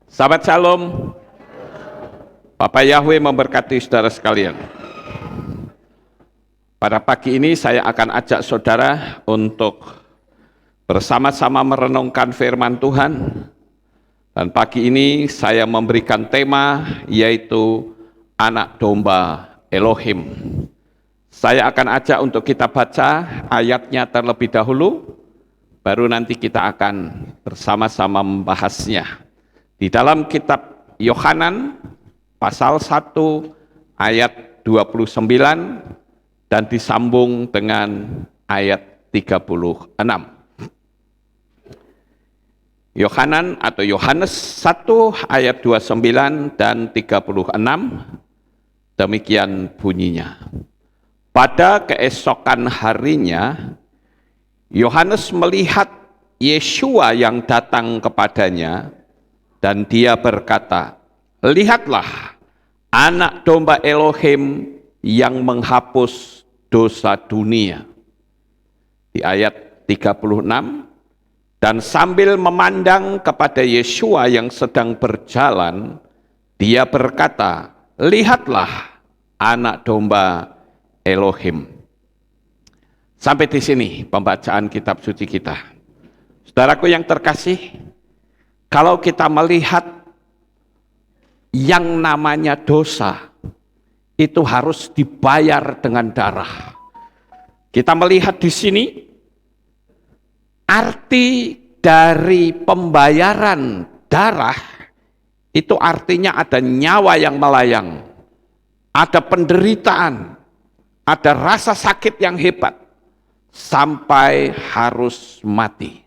Sahabat Shalom, Bapak Yahweh memberkati saudara sekalian. Pada pagi ini saya akan ajak saudara untuk bersama-sama merenungkan firman Tuhan. Dan pagi ini saya memberikan tema yaitu Anak Domba Elohim. Saya akan ajak untuk kita baca ayatnya terlebih dahulu, baru nanti kita akan bersama-sama membahasnya. Di dalam kitab Yohanan pasal 1 ayat 29 dan disambung dengan ayat 36. Yohanan atau Yohanes 1 ayat 29 dan 36, demikian bunyinya. Pada keesokan harinya, Yohanes melihat Yeshua yang datang kepadanya, dan dia berkata, "Lihatlah, Anak Domba Elohim yang menghapus dosa dunia." Di ayat 36, dan sambil memandang kepada Yeshua yang sedang berjalan, dia berkata, "Lihatlah, Anak Domba Elohim." Sampai di sini pembacaan kitab suci kita. Saudaraku yang terkasih, kalau kita melihat yang namanya dosa, itu harus dibayar dengan darah. Kita melihat di sini, arti dari pembayaran darah, itu artinya ada nyawa yang melayang, ada penderitaan, ada rasa sakit yang hebat, sampai harus mati.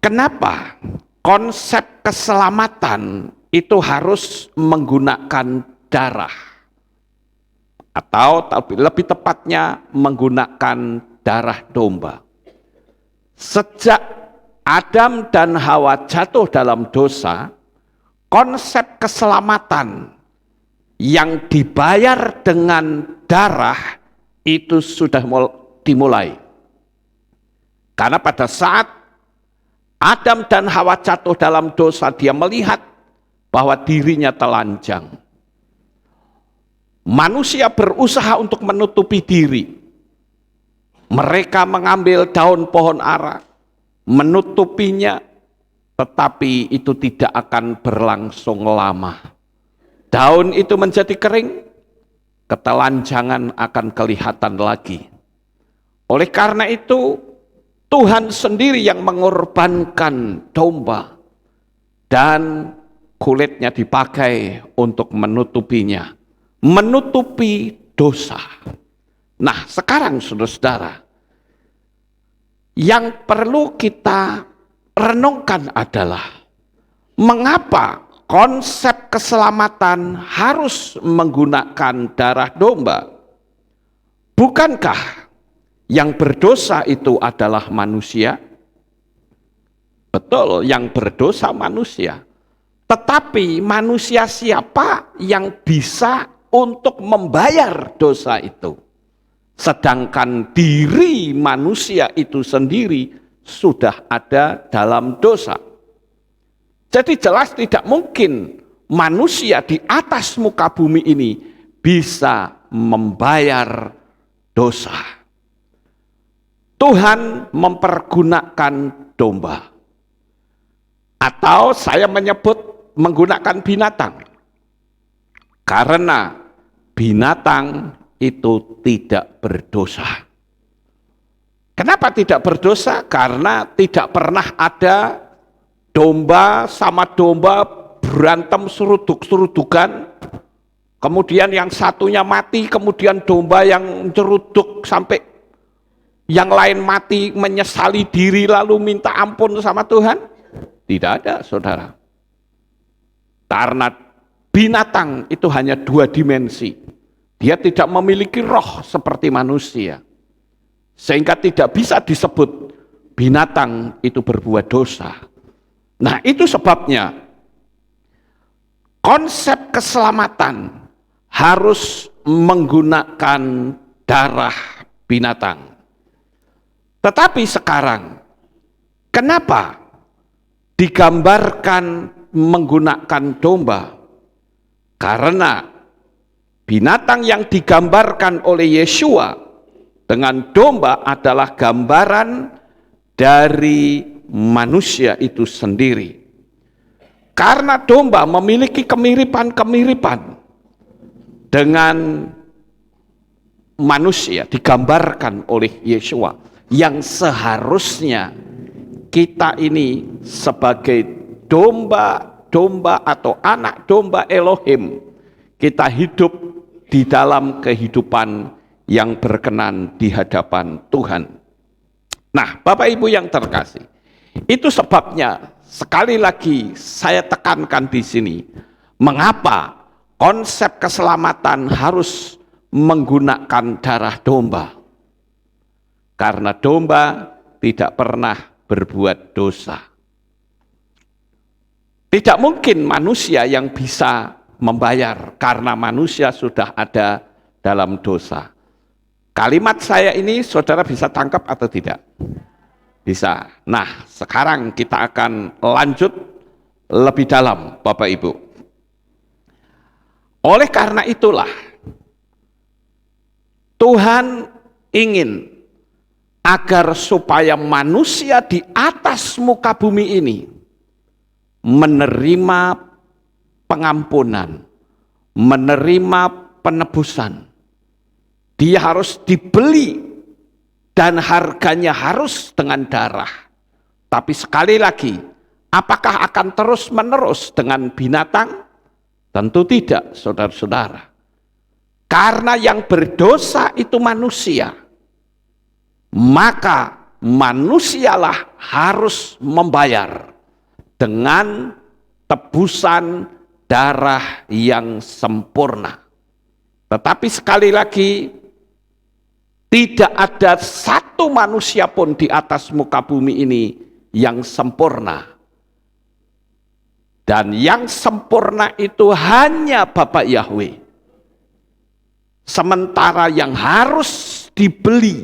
Kenapa konsep keselamatan itu harus menggunakan darah? Atau lebih tepatnya menggunakan darah domba. Sejak Adam dan Hawa jatuh dalam dosa, konsep keselamatan yang dibayar dengan darah itu sudah dimulai. Karena pada saat Adam dan Hawa jatuh dalam dosa, dia melihat bahwa dirinya telanjang. Manusia berusaha untuk menutupi diri. Mereka mengambil daun pohon ara, menutupinya, tetapi itu tidak akan berlangsung lama. Daun itu menjadi kering, ketelanjangan akan kelihatan lagi. Oleh karena itu, Tuhan sendiri yang mengorbankan domba dan kulitnya dipakai untuk menutupinya, menutupi dosa. Nah, sekarang saudara-saudara, yang perlu kita renungkan adalah mengapa konsep keselamatan harus menggunakan darah domba? Bukankah yang berdosa itu adalah manusia? Betul, yang berdosa manusia. Tetapi manusia siapa yang bisa untuk membayar dosa itu? Sedangkan diri manusia itu sendiri sudah ada dalam dosa. Jadi jelas tidak mungkin manusia di atas muka bumi ini bisa membayar dosa. Tuhan mempergunakan domba. Atau saya menyebut menggunakan binatang. Karena binatang itu tidak berdosa. Kenapa tidak berdosa? Karena tidak pernah ada domba sama domba berantem seruduk-serudukan. Kemudian yang satunya mati, kemudian domba yang ceruduk sampai yang lain mati, menyesali diri lalu minta ampun sama Tuhan. Tidak ada, saudara. Karena binatang itu hanya dua dimensi. Dia tidak memiliki roh seperti manusia. Sehingga tidak bisa disebut binatang itu berbuat dosa. Nah, itu sebabnya konsep keselamatan harus menggunakan darah binatang. Tetapi sekarang, kenapa digambarkan menggunakan domba, karena binatang yang digambarkan oleh Yeshua dengan domba adalah gambaran dari manusia itu sendiri. Karena domba memiliki kemiripan-kemiripan dengan manusia, digambarkan oleh Yeshua, yang seharusnya kita ini sebagai domba-domba atau anak domba Elohim, kita hidup di dalam kehidupan yang berkenan di hadapan Tuhan. Nah, Bapak Ibu yang terkasih, itu sebabnya sekali lagi saya tekankan di sini, mengapa konsep keselamatan harus menggunakan darah domba. Karena domba tidak pernah berbuat dosa. Tidak mungkin manusia yang bisa membayar, karena manusia sudah ada dalam dosa. Kalimat saya ini saudara bisa tangkap atau tidak? Bisa. Nah, sekarang kita akan lanjut lebih dalam, Bapak Ibu. Oleh karena itulah, Tuhan ingin agar supaya manusia di atas muka bumi ini menerima pengampunan, menerima penebusan. Dia harus dibeli dan harganya harus dengan darah. Tapi sekali lagi, apakah akan terus-menerus dengan binatang? Tentu tidak, saudara-saudara. Karena yang berdosa itu manusia, maka manusialah harus membayar dengan tebusan darah yang sempurna. Tetapi sekali lagi, tidak ada satu manusia pun di atas muka bumi ini yang sempurna. Dan yang sempurna itu hanya Bapa Yahweh. Sementara yang harus dibeli,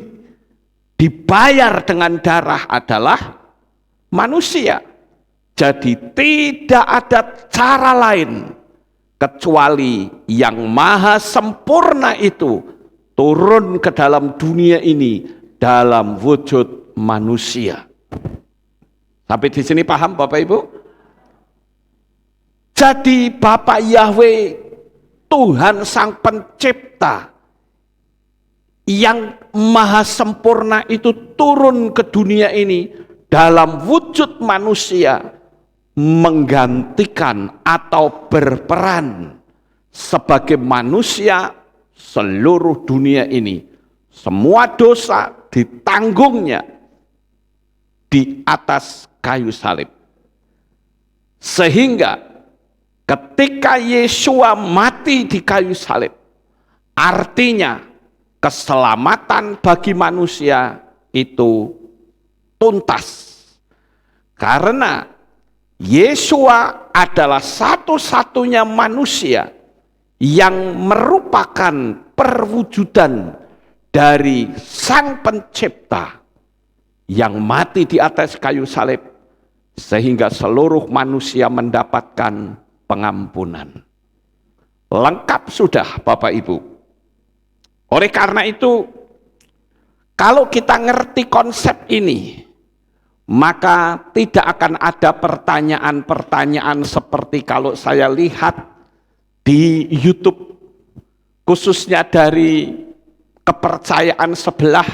dibayar dengan darah adalah manusia. Jadi tidak ada cara lain kecuali yang maha sempurna itu turun ke dalam dunia ini dalam wujud manusia. Sampai di sini paham Bapak Ibu? Jadi Bapa Yahweh, Tuhan Sang Pencipta yang maha sempurna itu turun ke dunia ini dalam wujud manusia, menggantikan atau berperan sebagai manusia seluruh dunia ini. Semua dosa ditanggungnya di atas kayu salib. Sehingga ketika Yeshua mati di kayu salib, artinya keselamatan bagi manusia itu tuntas. Karena Yeshua adalah satu-satunya manusia yang merupakan perwujudan dari Sang Pencipta yang mati di atas kayu salib, sehingga seluruh manusia mendapatkan pengampunan. Lengkap sudah Bapak Ibu. Oleh karena itu, kalau kita ngerti konsep ini, maka tidak akan ada pertanyaan-pertanyaan seperti kalau saya lihat di YouTube, khususnya dari kepercayaan sebelah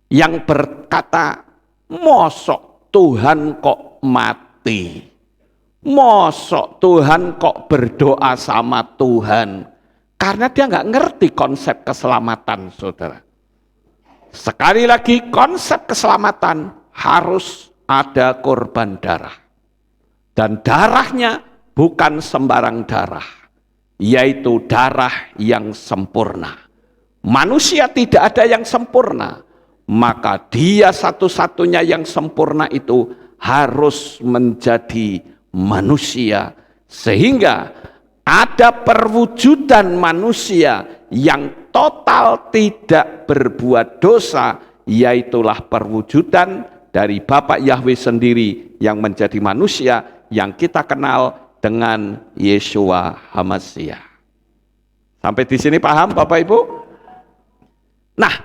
yang berkata, mosok Tuhan kok mati, mosok Tuhan kok berdoa sama Tuhan, karena dia nggak ngerti konsep keselamatan, saudara. Sekali lagi, konsep keselamatan harus ada korban darah. Dan darahnya bukan sembarang darah, yaitu darah yang sempurna. Manusia tidak ada yang sempurna, maka dia satu-satunya yang sempurna itu harus menjadi manusia. Sehingga ada perwujudan manusia yang total tidak berbuat dosa, yaitulah perwujudan dari Bapa Yahweh sendiri yang menjadi manusia yang kita kenal dengan Yeshua HaMashiach. Sampai di sini paham Bapak Ibu? Nah,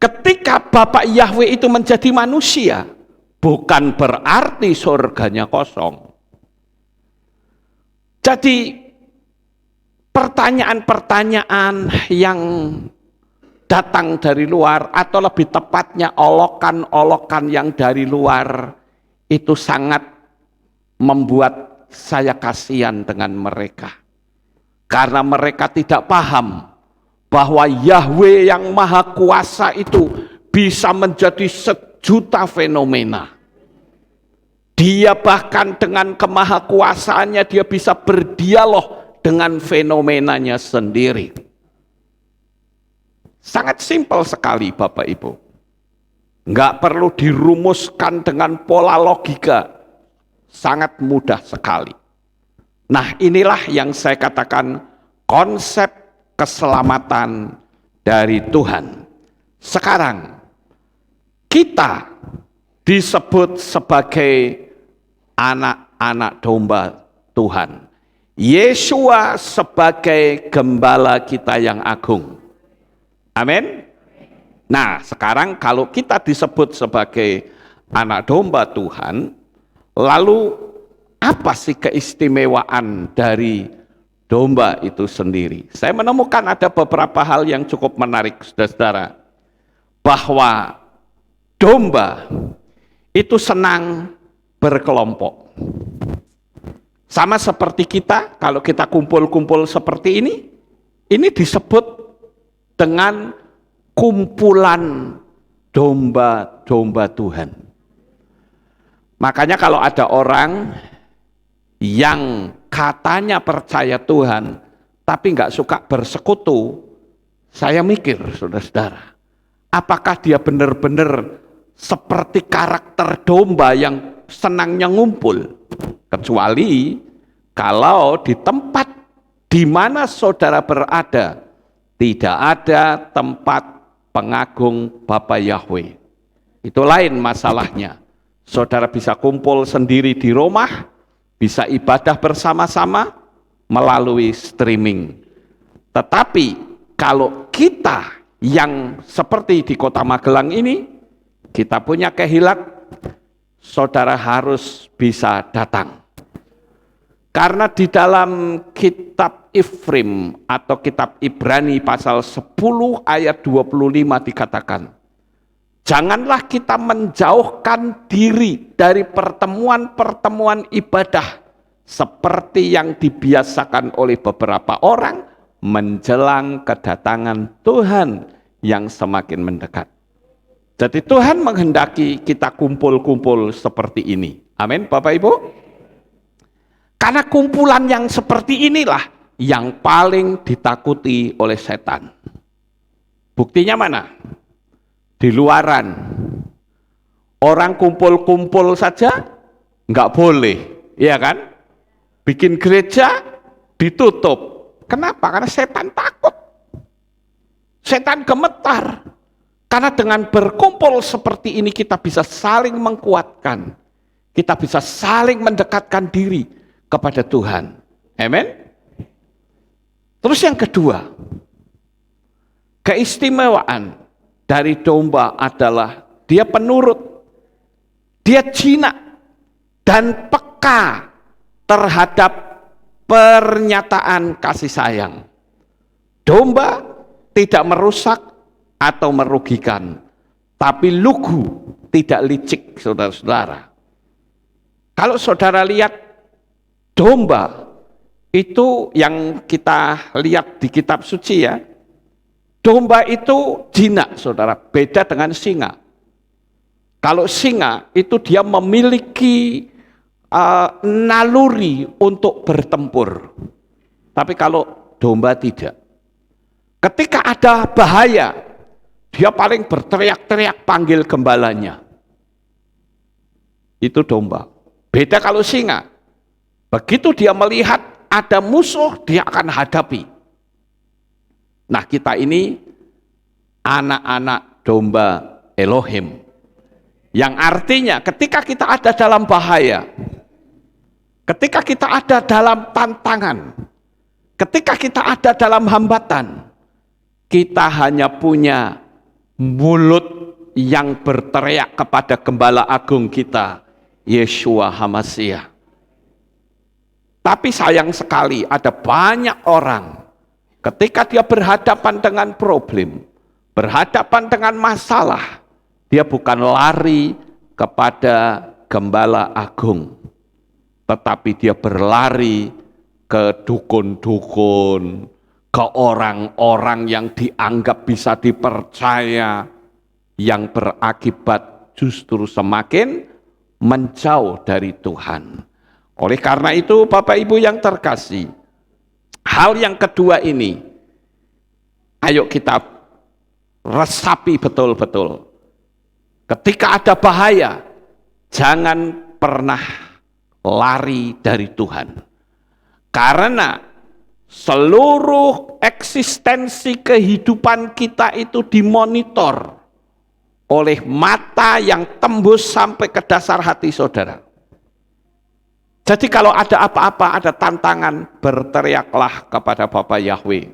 ketika Bapak Yahweh itu menjadi manusia, bukan berarti surganya kosong. Jadi pertanyaan-pertanyaan yang datang dari luar, atau lebih tepatnya olokan-olokan yang dari luar, itu sangat membuat saya kasihan dengan mereka. Karena mereka tidak paham bahwa Yahweh yang Maha Kuasa itu bisa menjadi sejuta fenomena. Dia bahkan dengan kemahakuasaannya dia bisa berdialog dengan fenomenanya sendiri. Sangat simpel sekali Bapak Ibu. Nggak perlu dirumuskan dengan pola logika. Sangat mudah sekali. Nah, inilah yang saya katakan konsep keselamatan dari Tuhan. Sekarang kita disebut sebagai anak-anak domba Tuhan. Yeshua sebagai gembala kita yang agung. Amin. Nah, sekarang kalau kita disebut sebagai anak domba Tuhan, lalu apa sih keistimewaan dari domba itu sendiri? Saya menemukan ada beberapa hal yang cukup menarik, saudara-saudara. Bahwa domba itu senang berkelompok. Sama seperti kita, kalau kita kumpul-kumpul seperti ini disebut dengan kumpulan domba-domba Tuhan. Makanya kalau ada orang yang katanya percaya Tuhan, tapi nggak suka bersekutu, saya mikir, saudara-saudara, apakah dia benar-benar seperti karakter domba yang senangnya ngumpul? Kecuali kalau di tempat di mana saudara berada, tidak ada tempat pengagung Bapa Yahweh. Itu lain masalahnya. Saudara bisa kumpul sendiri di rumah, bisa ibadah bersama-sama melalui streaming. Tetapi kalau kita yang seperti di Kota Magelang ini, kita punya kehilat, saudara harus bisa datang. Karena di dalam kitab Ifrim atau kitab Ibrani pasal 10 ayat 25 dikatakan, janganlah kita menjauhkan diri dari pertemuan-pertemuan ibadah seperti yang dibiasakan oleh beberapa orang menjelang kedatangan Tuhan yang semakin mendekat. Jadi Tuhan menghendaki kita kumpul-kumpul seperti ini. Amin Bapak Ibu. Karena kumpulan yang seperti inilah yang paling ditakuti oleh setan. Buktinya mana? Di luaran. Orang kumpul-kumpul saja nggak boleh, ya kan? Bikin gereja ditutup. Kenapa? Karena setan takut. Setan gemetar. Karena dengan berkumpul seperti ini kita bisa saling menguatkan. Kita bisa saling mendekatkan diri kepada Tuhan. Amin. Terus yang kedua, keistimewaan dari domba adalah dia penurut, dia jinak dan peka terhadap pernyataan kasih sayang. Domba tidak merusak atau merugikan, tapi lugu, tidak licik, saudara-saudara. Kalau saudara lihat domba itu yang kita lihat di kitab suci ya, domba itu jinak, saudara, beda dengan singa. Kalau singa itu dia memiliki naluri untuk bertempur, tapi kalau domba tidak. Ketika ada bahaya, dia paling berteriak-teriak panggil gembalanya. Itu domba. Beda kalau singa. Begitu dia melihat ada musuh, dia akan hadapi. Nah, kita ini anak-anak domba Elohim. Yang artinya ketika kita ada dalam bahaya, ketika kita ada dalam tantangan, ketika kita ada dalam hambatan, kita hanya punya mulut yang berteriak kepada Gembala Agung kita, Yeshua HaMashiach. Tapi sayang sekali ada banyak orang ketika dia berhadapan dengan problem, berhadapan dengan masalah, dia bukan lari kepada Gembala Agung, tetapi dia berlari ke dukun-dukun, ke orang-orang yang dianggap bisa dipercaya, yang berakibat justru semakin menjauh dari Tuhan. Oleh karena itu, Bapak Ibu yang terkasih, hal yang kedua ini, ayo kita resapi betul-betul. Ketika ada bahaya, jangan pernah lari dari Tuhan. Karena seluruh eksistensi kehidupan kita itu dimonitor oleh mata yang tembus sampai ke dasar hati saudara. Jadi kalau ada apa-apa, ada tantangan, berteriaklah kepada Bapa Yahweh.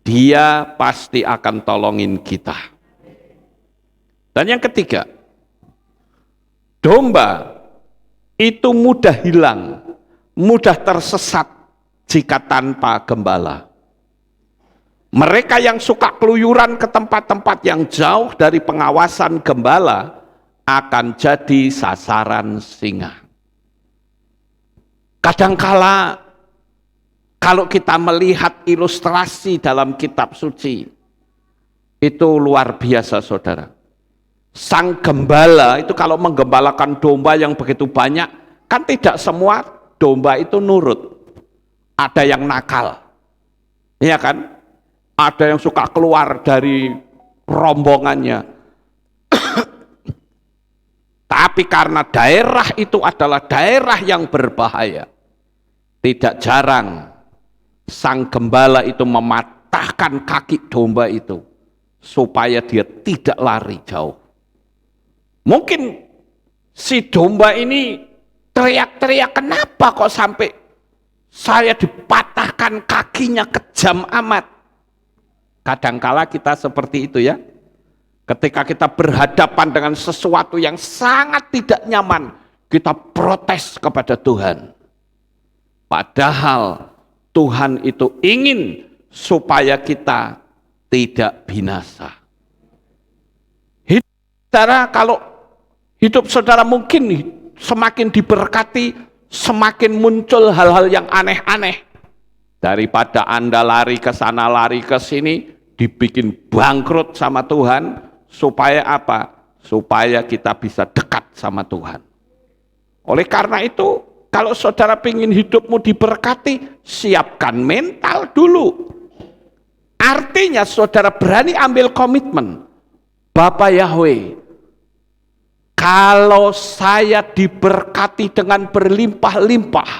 Dia pasti akan tolongin kita. Dan yang ketiga, domba itu mudah hilang, mudah tersesat jika tanpa gembala. Mereka yang suka keluyuran ke tempat-tempat yang jauh dari pengawasan gembala akan jadi sasaran singa. Kadangkala kalau kita melihat ilustrasi dalam kitab suci, itu luar biasa saudara. Sang gembala itu kalau menggembalakan domba yang begitu banyak, kan tidak semua domba itu nurut. Ada yang nakal, iya kan? Ada yang suka keluar dari rombongannya. Tapi karena daerah itu adalah daerah yang berbahaya, tidak jarang sang gembala itu mematahkan kaki domba itu supaya dia tidak lari jauh. Mungkin si domba ini teriak-teriak, kenapa kok sampai saya dipatahkan kakinya, kejam amat. Kadangkala kita seperti itu ya. Ketika kita berhadapan dengan sesuatu yang sangat tidak nyaman, kita protes kepada Tuhan. Padahal Tuhan itu ingin supaya kita tidak binasa. Saudara, kalau hidup saudara mungkin semakin diberkati, semakin muncul hal-hal yang aneh-aneh. Daripada Anda lari ke sana, lari ke sini, dibikin bangkrut sama Tuhan, supaya apa? Supaya kita bisa dekat sama Tuhan. Oleh karena itu, kalau saudara ingin hidupmu diberkati, siapkan mental dulu. Artinya saudara berani ambil komitmen. Bapa Yahweh, kalau saya diberkati dengan berlimpah-limpah,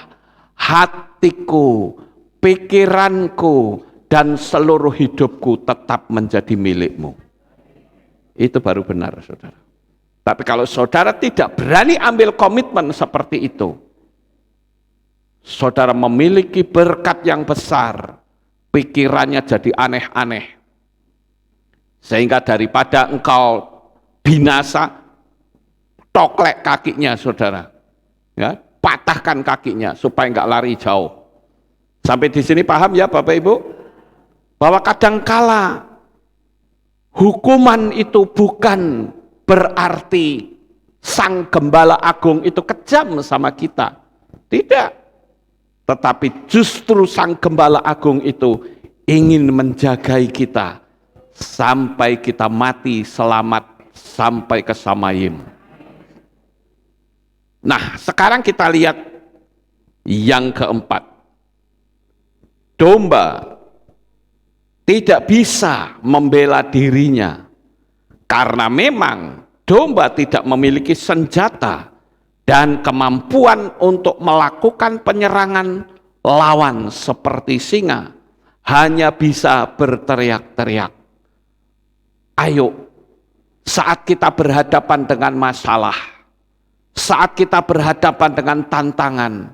hatiku, pikiranku, dan seluruh hidupku tetap menjadi milikmu. Itu baru benar saudara. Tapi kalau saudara tidak berani ambil komitmen seperti itu, saudara memiliki berkat yang besar, pikirannya jadi aneh-aneh. Sehingga daripada engkau binasa, toklek kakinya saudara, ya, patahkan kakinya supaya enggak lari jauh. Sampai di sini paham ya Bapak Ibu? Bahwa kadangkala hukuman itu bukan berarti sang gembala agung itu kejam sama kita. Tidak. Tetapi justru sang gembala agung itu ingin menjagai kita sampai kita mati selamat sampai ke Samayim. Nah, sekarang kita lihat yang keempat. Domba tidak bisa membela dirinya karena memang domba tidak memiliki senjata dan kemampuan untuk melakukan penyerangan lawan seperti singa, hanya bisa berteriak-teriak. Ayo, Saat kita berhadapan dengan masalah, saat kita berhadapan dengan tantangan,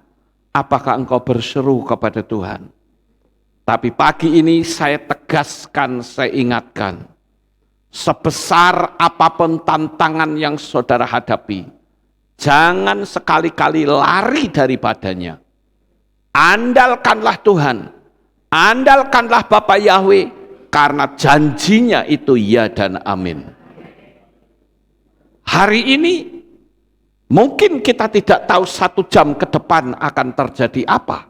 apakah engkau berseru kepada Tuhan? Tapi pagi ini saya tegaskan, saya ingatkan, sebesar apapun tantangan yang saudara hadapi, jangan sekali-kali lari daripadanya. Andalkanlah Tuhan, andalkanlah Bapa Yahweh, karena janjinya itu ya dan amin. Hari ini mungkin kita tidak tahu 1 jam ke depan akan terjadi apa.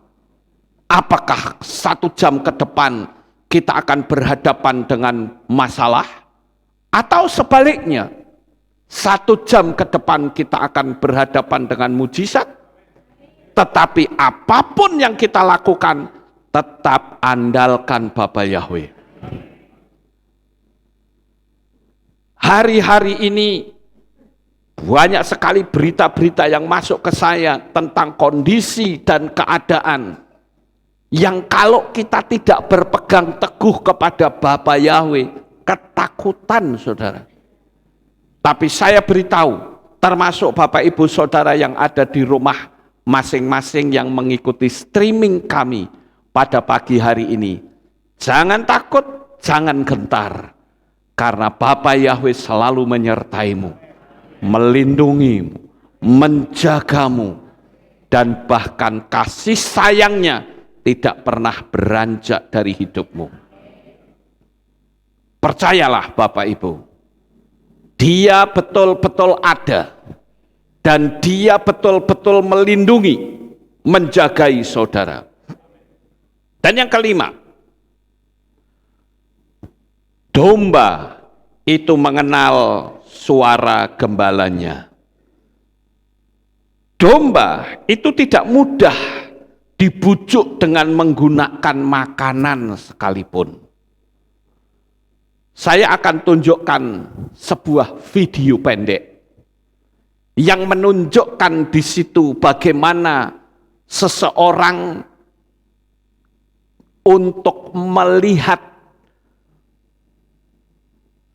Apakah 1 jam ke depan kita akan berhadapan dengan masalah? Atau sebaliknya, 1 jam ke depan kita akan berhadapan dengan mujizat? Tetapi apapun yang kita lakukan, tetap andalkan Bapa Yahweh. Hari-hari ini banyak sekali berita-berita yang masuk ke saya tentang kondisi dan keadaan yang kalau kita tidak berpegang teguh kepada Bapa Yahweh, ketakutan saudara. Tapi saya beritahu, termasuk Bapak Ibu Saudara yang ada di rumah masing-masing yang mengikuti streaming kami pada pagi hari ini, jangan takut, jangan gentar, karena Bapa Yahweh selalu menyertaimu, melindungimu, menjagamu, dan bahkan kasih sayangnya tidak pernah beranjak dari hidupmu. Percayalah Bapak Ibu, Dia betul-betul ada, dan Dia betul-betul melindungi, menjagai saudara. Dan yang kelima, domba itu mengenal suara gembalanya. Domba itu tidak mudah dibujuk dengan menggunakan makanan sekalipun. Saya akan tunjukkan sebuah video pendek yang menunjukkan di situ bagaimana seseorang untuk melihat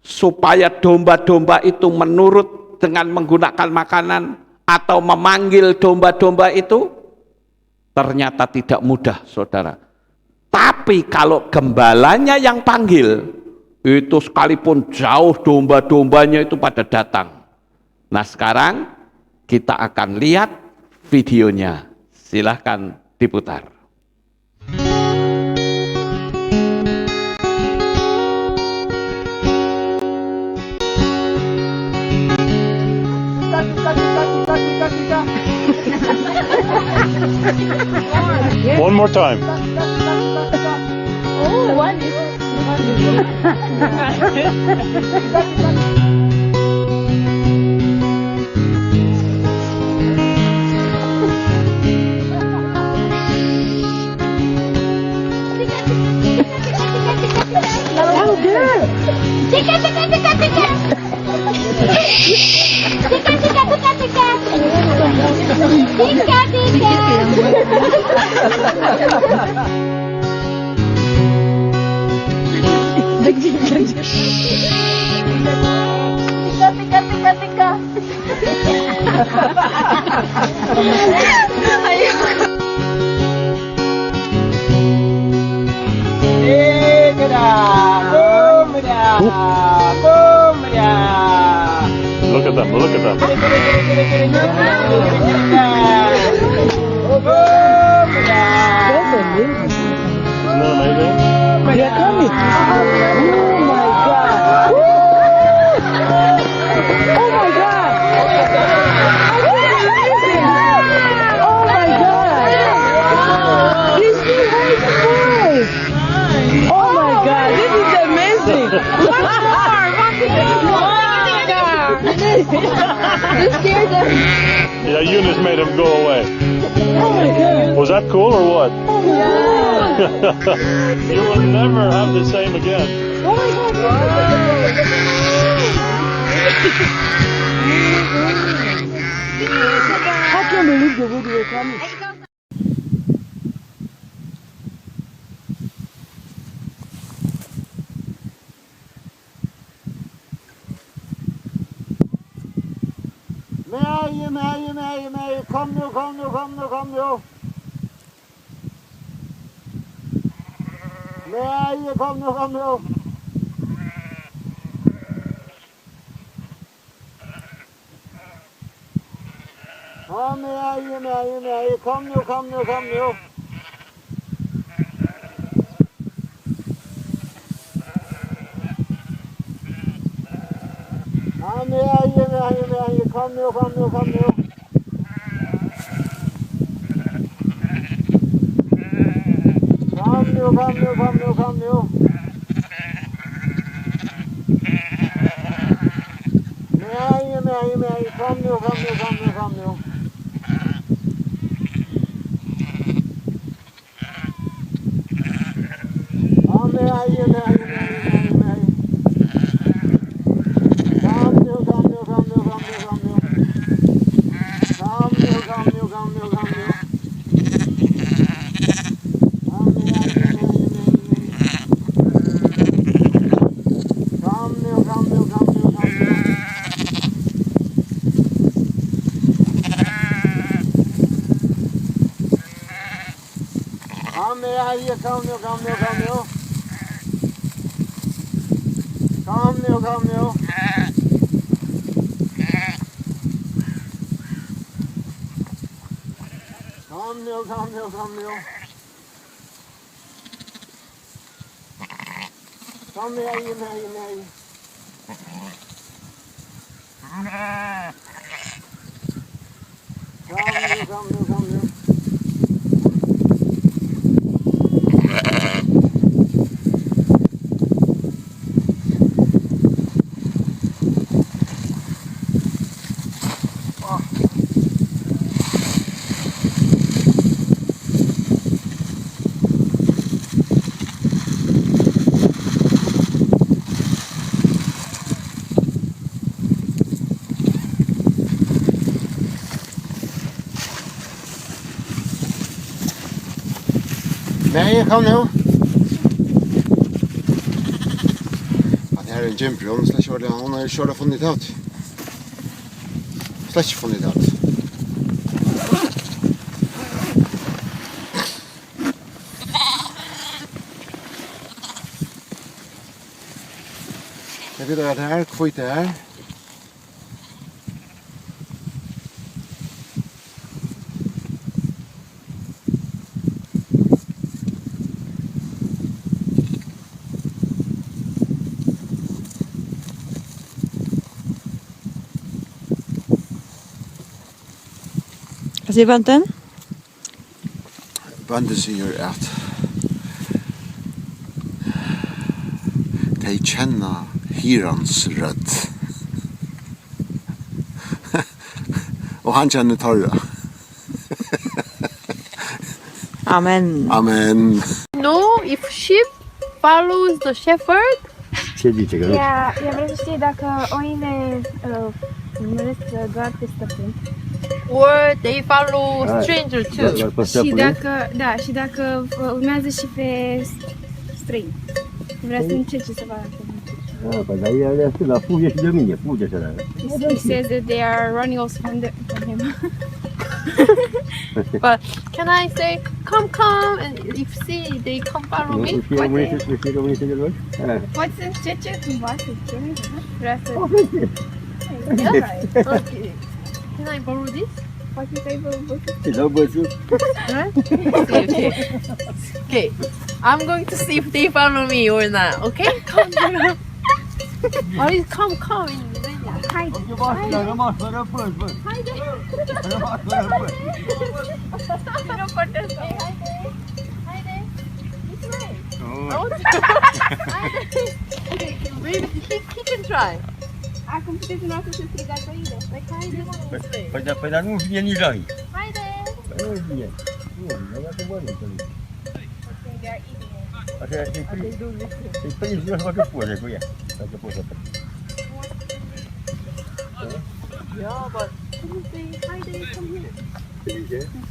supaya domba-domba itu menurut dengan menggunakan makanan atau memanggil domba-domba itu, ternyata tidak mudah saudara. Tapi kalau gembalanya yang panggil, itu sekalipun jauh domba-dombanya itu pada datang. Nah sekarang kita akan lihat videonya, silahkan diputar. One more time. Oh, one is. Oh, good. Tika, tika, tika, tika. Tika, tika, tika, tika. Tika, tika. Tika, tika, tika, tika. Ayo. Look at them, look at them. Isn't that amazing? They're coming. Oh my God. Oh my God. Oh my God. He's still high. Oh my God. This is amazing. This scared them. Yeah, Eunice made him go away. Oh my God. Was that cool or what? Oh my God. You will never have the same again. Oh my God. I can't believe the video coming. Mary, kom nu. Mary, kom nu. Ja, Mary, kom nu. Ja, Mary, kom nu. Kom nu. Mary, kom nu. Ja, Mary. Kom Mary. Kom nu. Mary, kom nu. Ja, det här är en jumper, hon har kört och funnit ut. Släck funnit ut. Jag vet att det här, skit det här. Vad säger bönten? Bönten säger att de känner hirans rödd. Och han känner torra. Amen. Amen. No, if sheep follows the shepherd, Я врачи, dacă oile urmăresc doar pe stăpân. or they follow stranger too. Și dacă urmează și pe străini. Vrea să încerce să vadă. He says that they are running also from him. But can I say, come, and if see they come follow me? Poți să încerce cumva să ceri, vrea să... Okay. Can I borrow this? Poate să aibă văzut. Okay. I'm going to see if they follow me or not. Okay? Come. Or come in Romania. Haide! Vino foarte asta. Haide! Maybe he can try. Acum puteți dumneavoastră să strigați oile. Haide! Păi dar nu vine nici la ei. Haide! Nu vine. Nu, nu se mănâncă. They are eating it. Așa e prins să facă poze cu ea. Dacă poți să faci. Yeah, but Haide, come here.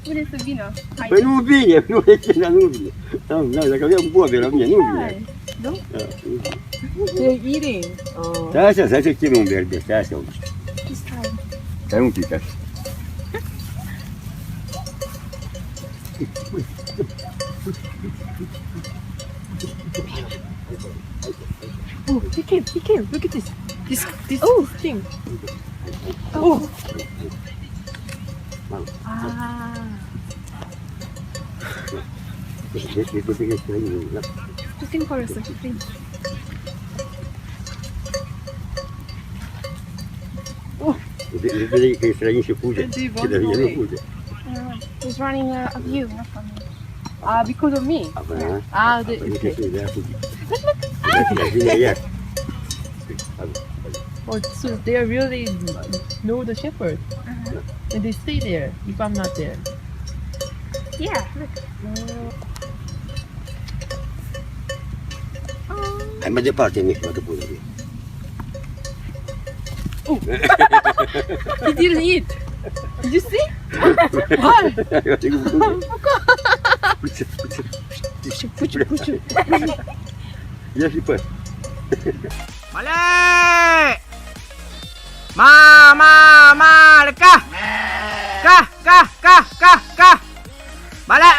Spune să vină. Haide. Păi nu vine, nu vine, nu vine. Dacă avem bobe la mine, nu vine. Nu? They're eating. Stai așa, să cheme un verde, stai așa. Just try. Stai un pic așa. Oh, he came. Look at this. This thing. Oh. Ah. Dia tinggal sekali. Looking for a second, please. Dia kayak selain si puja. Dia Kita dia puja. He's running of you, not from me. Because of me. Apa? Okay. Dia puja. Ya. Oh, so they really know the shepherd, and they stay there if I'm not there. Yeah, look. Ay, macam apa ni? Macam puja. He didn't eat. Did you see? Why? Puja. Ya, siapa? Balik! Lekah! Kah! Balik!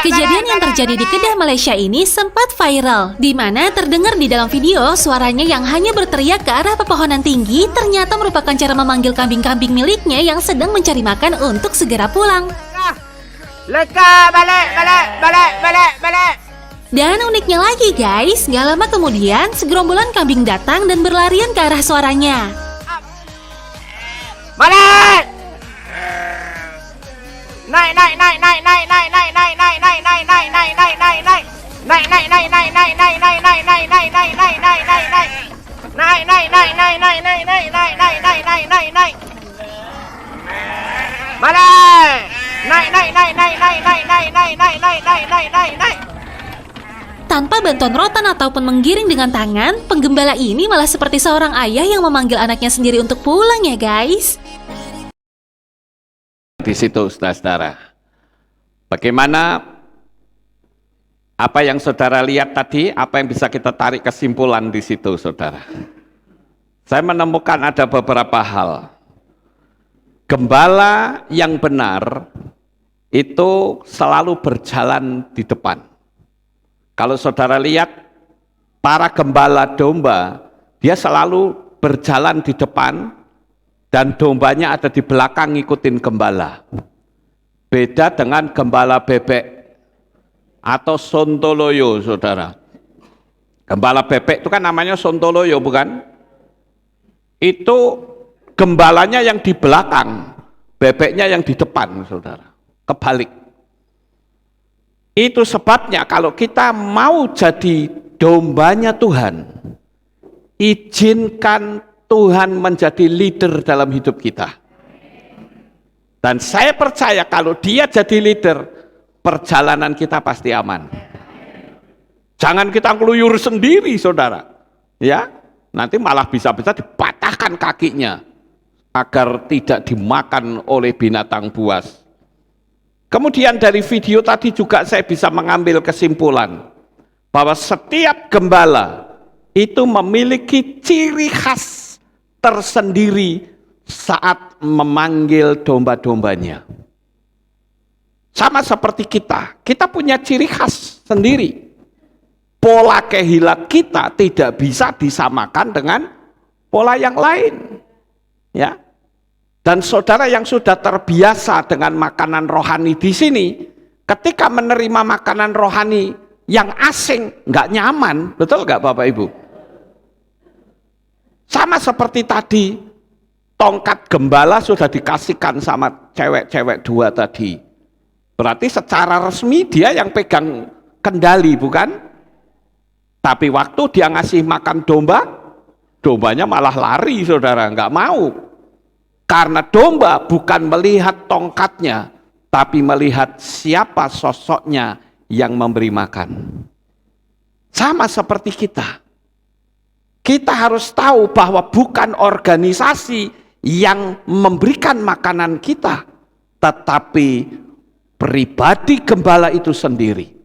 Kejadian yang terjadi di Kedah Malaysia ini sempat viral, di mana terdengar di dalam video suaranya yang hanya berteriak ke arah pepohonan tinggi ternyata merupakan cara memanggil kambing-kambing miliknya yang sedang mencari makan untuk segera pulang. Lekah! Balik! Dan uniknya lagi guys, gak lama kemudian segerombolan kambing datang dan berlarian ke arah suaranya. Balik! Naik! Tanpa bantuan rotan ataupun menggiring dengan tangan, penggembala ini malah seperti seorang ayah yang memanggil anaknya sendiri untuk pulang ya guys. Di situ saudara-saudara, bagaimana apa yang saudara lihat tadi, apa yang bisa kita tarik kesimpulan di situ saudara? Saya menemukan ada beberapa hal. Gembala yang benar itu selalu berjalan di depan. Kalau saudara lihat para gembala domba, dia selalu berjalan di depan dan dombanya ada di belakang ngikutin gembala. Beda dengan gembala bebek atau sontoloyo, saudara. Gembala bebek itu kan namanya sontoloyo, bukan? Itu gembalanya yang di belakang, bebeknya yang di depan, saudara. Kebalik. Itu sebabnya kalau kita mau jadi dombanya Tuhan, izinkan Tuhan menjadi leader dalam hidup kita. Dan saya percaya kalau dia jadi leader, perjalanan kita pasti aman. Jangan kita ngeluyur sendiri, saudara. Ya, nanti malah bisa-bisa dipatahkan kakinya agar tidak dimakan oleh binatang buas. Kemudian dari video tadi juga saya bisa mengambil kesimpulan bahwa setiap gembala itu memiliki ciri khas tersendiri saat memanggil domba-dombanya. Sama seperti kita punya ciri khas sendiri. Pola kehilat kita tidak bisa disamakan dengan pola yang lain. Ya. Dan saudara yang sudah terbiasa dengan makanan rohani di sini, ketika menerima makanan rohani yang asing, nggak nyaman, betul nggak Bapak Ibu? Sama seperti tadi, tongkat gembala sudah dikasihkan sama cewek-cewek dua tadi. Berarti secara resmi dia yang pegang kendali, bukan? Tapi waktu dia ngasih makan domba, dombanya malah lari, saudara, nggak mau. Karena domba bukan melihat tongkatnya, tapi melihat siapa sosoknya yang memberi makan. Sama seperti kita. Kita harus tahu bahwa bukan organisasi yang memberikan makanan kita, tetapi pribadi gembala itu sendiri.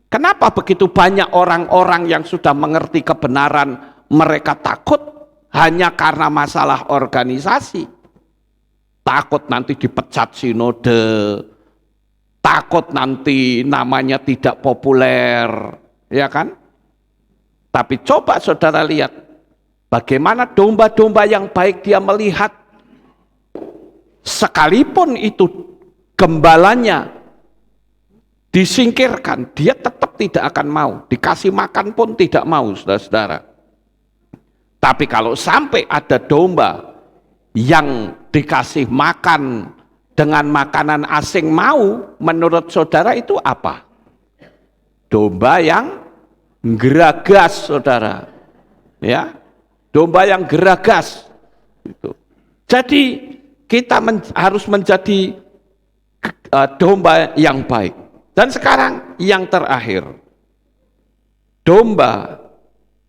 Kenapa begitu banyak orang-orang yang sudah mengerti kebenaran mereka takut hanya karena masalah organisasi? Takut nanti dipecat sinode, takut nanti namanya tidak populer, ya kan? Tapi coba saudara lihat, bagaimana domba-domba yang baik dia melihat, sekalipun itu gembalanya disingkirkan, dia tetap tidak akan mau, dikasih makan pun tidak mau, saudara-saudara. Tapi kalau sampai ada domba yang dikasih makan dengan makanan asing mau, menurut saudara itu apa? Domba yang geragas, saudara. Ya, domba yang geragas. Itu. Jadi kita harus menjadi domba yang baik. Dan sekarang yang terakhir, domba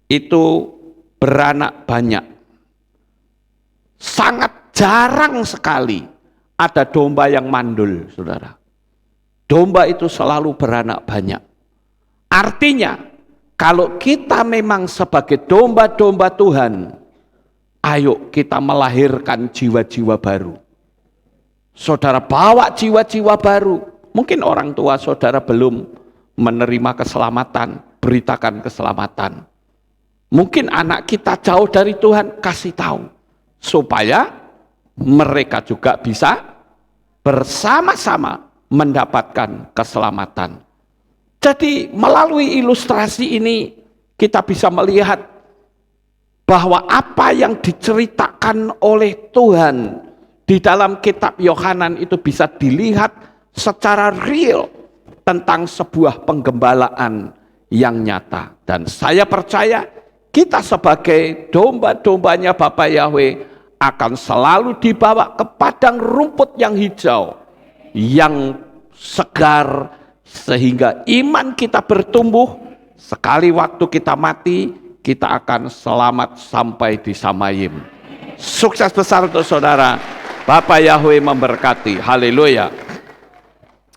itu beranak banyak. Sangat jarang sekali ada domba yang mandul, saudara. Domba itu selalu beranak banyak. Artinya, kalau kita memang sebagai domba-domba Tuhan, ayo kita melahirkan jiwa-jiwa baru. Saudara bawa jiwa-jiwa baru. Mungkin orang tua saudara belum menerima keselamatan, beritakan keselamatan. Mungkin anak kita jauh dari Tuhan, kasih tahu. Supaya mereka juga bisa bersama-sama mendapatkan keselamatan. Jadi melalui ilustrasi ini kita bisa melihat bahwa apa yang diceritakan oleh Tuhan di dalam kitab Yohanan itu bisa dilihat secara real tentang sebuah penggembalaan yang nyata. Dan saya percaya kita sebagai domba-dombanya Bapa Yahweh akan selalu dibawa ke padang rumput yang hijau, yang segar, sehingga iman kita bertumbuh. Sekali waktu kita mati, kita akan selamat sampai di Samayim. Sukses besar untuk saudara. Bapa Yahweh memberkati. Haleluya.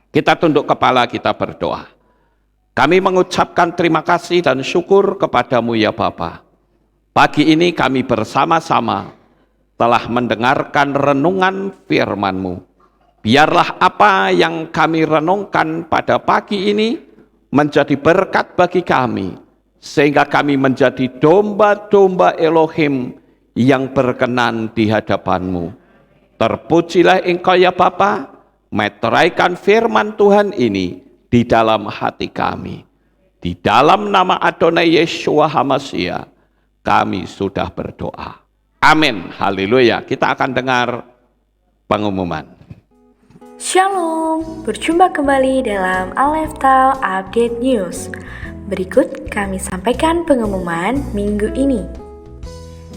Kita tunduk kepala, kita berdoa. Kami mengucapkan terima kasih dan syukur kepadamu ya Bapa. Pagi ini kami bersama-sama telah mendengarkan renungan firman-Mu. Biarlah apa yang kami renungkan pada pagi ini menjadi berkat bagi kami, sehingga kami menjadi domba-domba Elohim yang berkenan di hadapan-Mu. Terpujilah Engkau ya Bapa, meteraikan firman Tuhan ini di dalam hati kami. Di dalam nama Adonai Yeshua HaMashiach, kami sudah berdoa. Amin, haleluya. Kita akan dengar pengumuman. Shalom, berjumpa kembali dalam Aleftal Update News. Berikut kami sampaikan pengumuman minggu ini.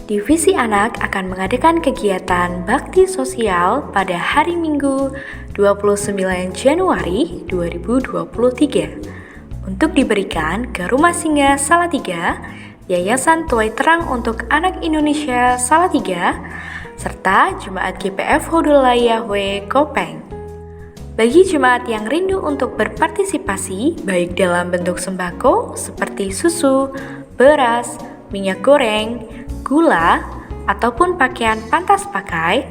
Divisi Anak akan mengadakan kegiatan bakti sosial pada hari Minggu 29 Januari 2023 untuk diberikan ke Rumah Singgah Salatiga, Yayasan Tuai Terang untuk Anak Indonesia Salatiga, serta Jemaat GPF Hodullah Yahweh Kopeng. Bagi jemaat yang rindu untuk berpartisipasi, baik dalam bentuk sembako seperti susu, beras, minyak goreng, gula, ataupun pakaian pantas pakai,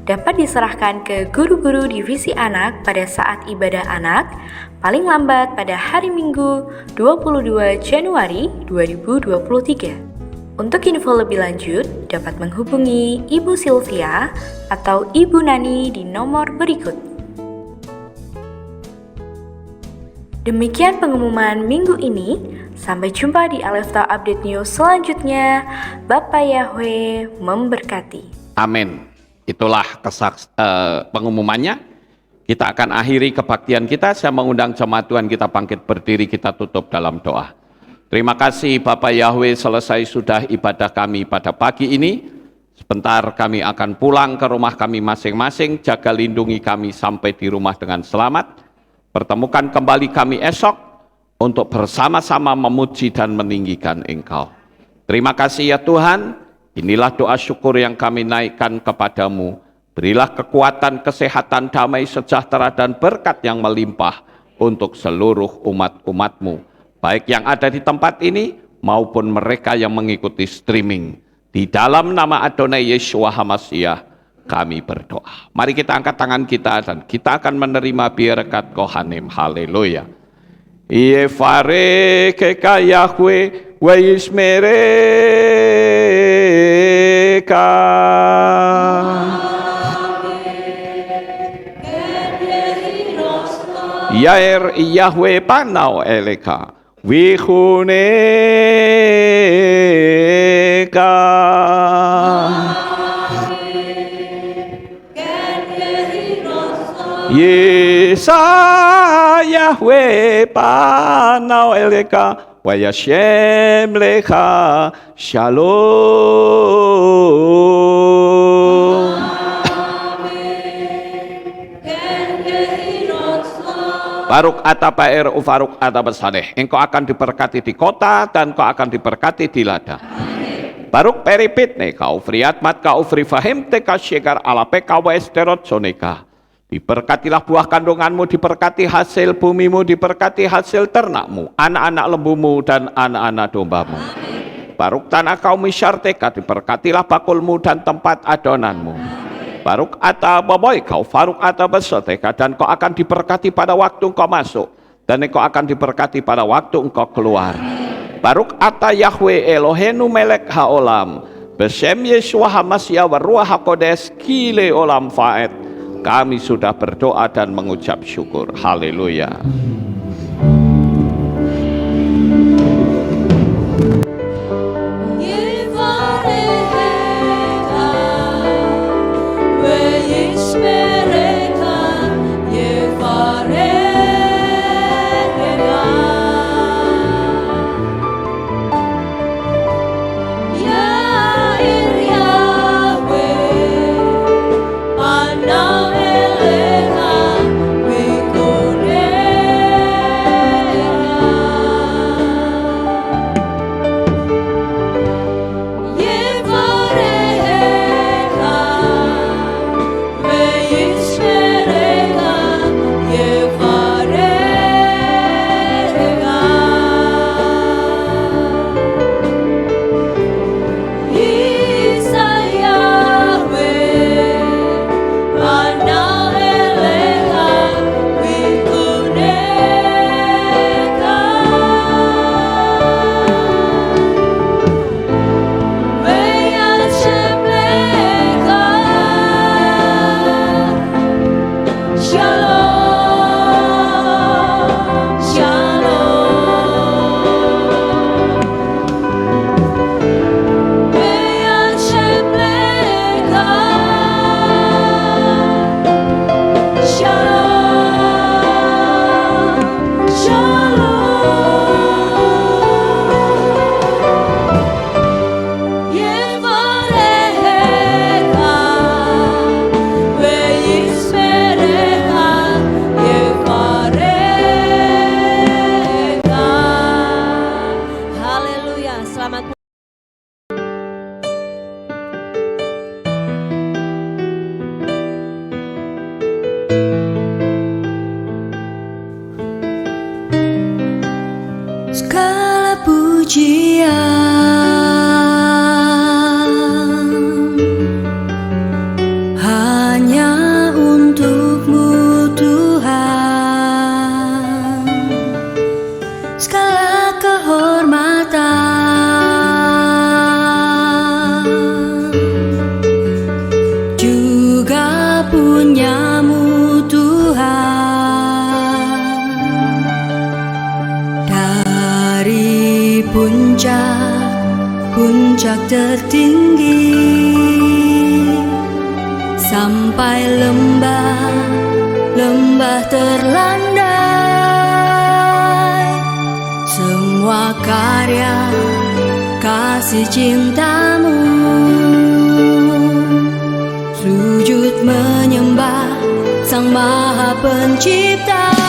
dapat diserahkan ke guru-guru divisi anak pada saat ibadah anak, paling lambat pada hari Minggu 22 Januari 2023. Untuk info lebih lanjut, dapat menghubungi Ibu Sylvia atau Ibu Nani di nomor berikut. Demikian pengumuman minggu ini. Sampai jumpa di Aleftal Update News selanjutnya. Bapa Yahweh memberkati. Amin. Itulah pengumumannya. Kita akan akhiri kebaktian kita. Saya mengundang jemaat Tuhan kita bangkit berdiri, kita tutup dalam doa. Terima kasih Bapa Yahweh, selesai sudah ibadah kami pada pagi ini. Sebentar kami akan pulang ke rumah kami masing-masing. Jaga lindungi kami sampai di rumah dengan selamat. Pertemukan kembali kami esok untuk bersama-sama memuji dan meninggikan Engkau. Terima kasih ya Tuhan. Inilah doa syukur yang kami naikkan kepadamu. Berilah kekuatan, kesehatan, damai, sejahtera, dan berkat yang melimpah untuk seluruh umat-umat-Mu, baik yang ada di tempat ini maupun mereka yang mengikuti streaming. Di dalam nama Adonai Yeshua HaMashiach, kami berdoa. Mari kita angkat tangan kita dan kita akan menerima berkat Kohanim. Haleluya. Yefare keka Yahweh wa yismereka. Yair Yahweh panau eleka wihuneka. Yesa Yahweh panau eleka wa yashem lecha shalom. Baruk atapair ufaruk atabasaleh. Engkau akan diberkati di kota dan kau akan diberkati di ladang. Baruk peripit ne kau friatmat kau frifahim teka syekar alape kau esterot soneka. Diberkatilah buah kandunganmu, diberkati hasil bumimu, diberkati hasil ternakmu, anak-anak lembumu dan anak-anak dombamu. Baruk tanah kau misyarteka, diberkatilah bakulmu dan tempat adonanmu. Baruk ata baboy kau faruk ata besoteka, dan kau akan diberkati pada waktu engkau masuk dan engkau akan diberkati pada waktu engkau keluar. Baruk ata Yahweh Elohenu melek haolam besem Yeshua Hamasya wa ruah hakodes kile olam faet. Kami sudah berdoa dan mengucap syukur. Haleluya. puncak tertinggi sampai lembah terlandai, semua karya kasih cintamu, sujud menyembah Sang Maha Pencipta.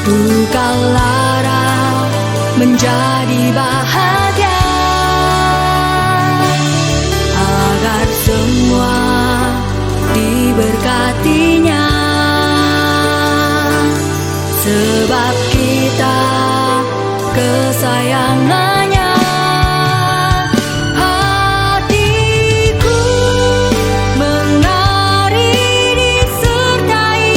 duka lara menjadi bahagia, agar semua diberkatinya, sebab kita kesayangannya. Hatiku menari disertai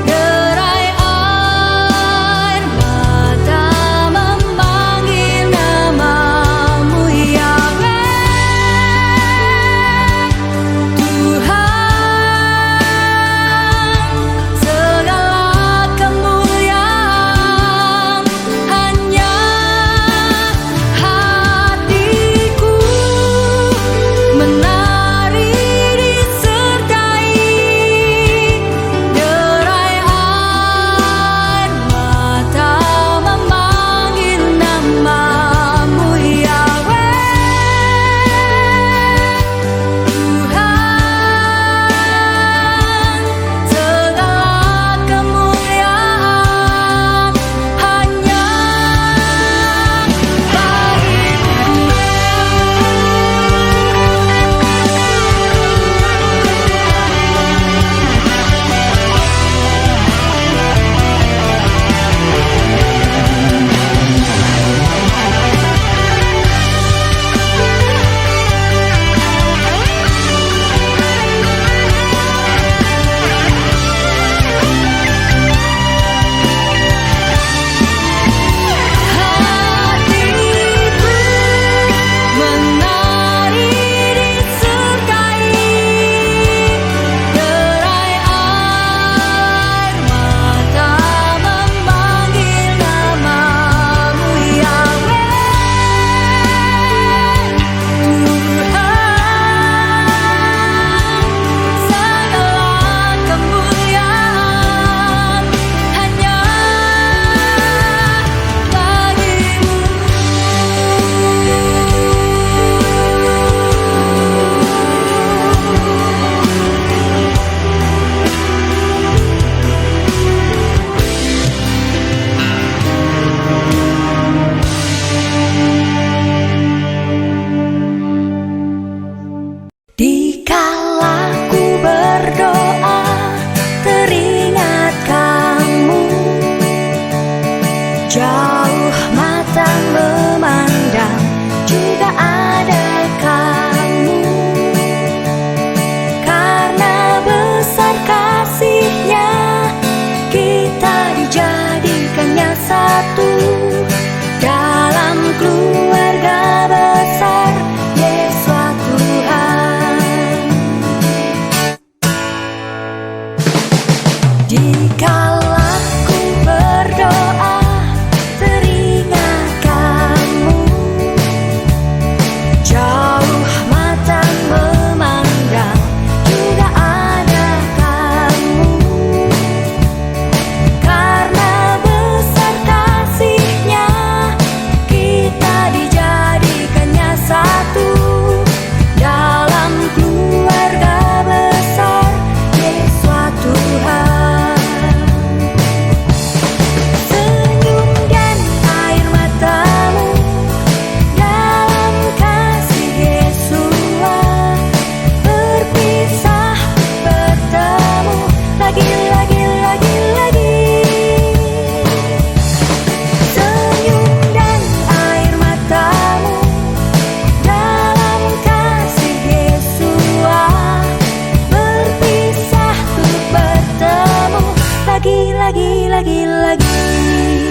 derai air mata memanggil namamu Yahweh. Tuhan, segala kemuliaan hanya hatiku menari disertai derai air mata memanggil namamu Yahweh. Tuhan, segala kemuliaan hanya hatiku menari disertai derai air mata memanggil namamu Yahweh. Tuhan, segala kemuliaan hanya dikala ku berdoa teringat kamu, jauh mata memandang juga ada kamu, karena besar kasih-Nya kita dijadikannya satu dalam keluarga besar Yesus Tuhan. Dikala ku berdoa teringat kamu, jauh mata memandang juga ada kamu, karena besar kasih-Nya kita dijadikannya satu dalam keluarga besar Yesus Tuhan. Senyum dan air matamu dalam kasih Yesus, berpisah bertemu lagi. Senyum dan air matamu dalam kasih Yesus, berpisah bertemu lagi.